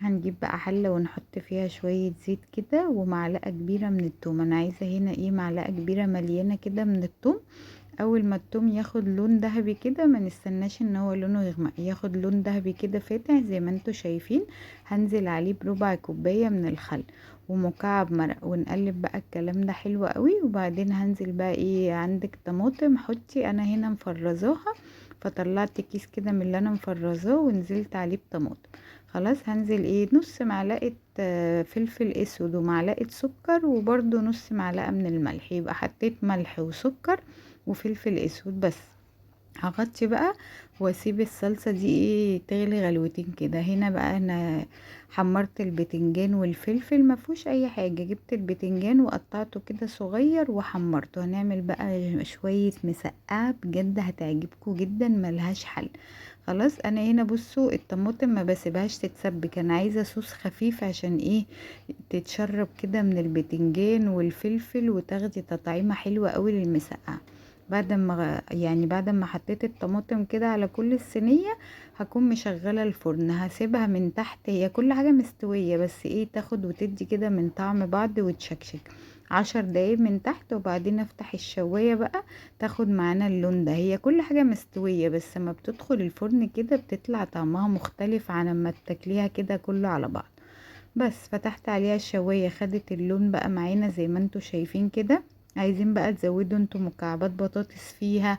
هنجيب بقى حلة ونحط فيها شوية زيت كده ومعلقة كبيرة من التوم. انا عايزة هنا ايه، معلقة كبيرة مليانة كده من التوم. اول ما التوم ياخد لون ذهبي كده، ما نستناش ان هو لونه يغمق، ياخد لون ذهبي كده فاتح زي ما انتوا شايفين، هنزل عليه بربع كوباية من الخل ومكعب مرق، ونقلب بقى الكلام ده حلو قوي. وبعدين هنزل بقى ايه، عندك طماطم حطي، انا هنا مفرزاها فطلعت كيس كده من اللي انا مفرزاه ونزلت عليه بطماطم. خلاص هنزل ايه، نص معلقة فلفل اسود ومعلقة سكر وبرده نص معلقة من الملح، يبقى حطيت ملح وسكر وفلفل اسود بس. هغطي بقى واسيب الصلصة دي ايه تغلي غلوتين كده. هنا بقى انا حمرت البتنجان والفلفل، ما فيهوش اي حاجة، جبت البتنجان وقطعته كده صغير وحمرته. هنعمل بقى شوية مسقعة بجد هتعجبكم جدا ملهاش حل. خلاص انا هنا بصوا الطماطم ما بسيبهاش تتسبك، انا عايزة صوص خفيف عشان ايه، تتشرب كده من البتنجان والفلفل وتاخدي تطعيمة حلوة قوي للمسقعة. بعد ما حطيت الطماطم كده على كل الصينية، هكون مشغلة الفرن، هسيبها من تحت، هي كل حاجة مستوية بس ايه تاخد وتدي كده من طعم بعض وتشكشك. 10 دقايق من تحت وبعدين افتح الشواية بقى تاخد معانا اللون ده. هي كل حاجة مستوية بس ما بتدخل الفرن كده بتطلع طعمها مختلف عن ما تاكليها كده كله على بعض. بس فتحت عليها الشواية خدت اللون بقى معانا زي ما انتوا شايفين كده. عايزين بقى تزودوا انتوا مكعبات بطاطس فيها،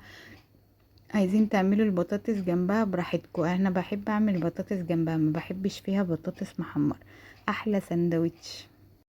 عايزين تعملوا البطاطس جنبها براحتكم، انا بحب اعمل بطاطس جنبها، ما بحبش فيها بطاطس محمر. احلى سندوتش.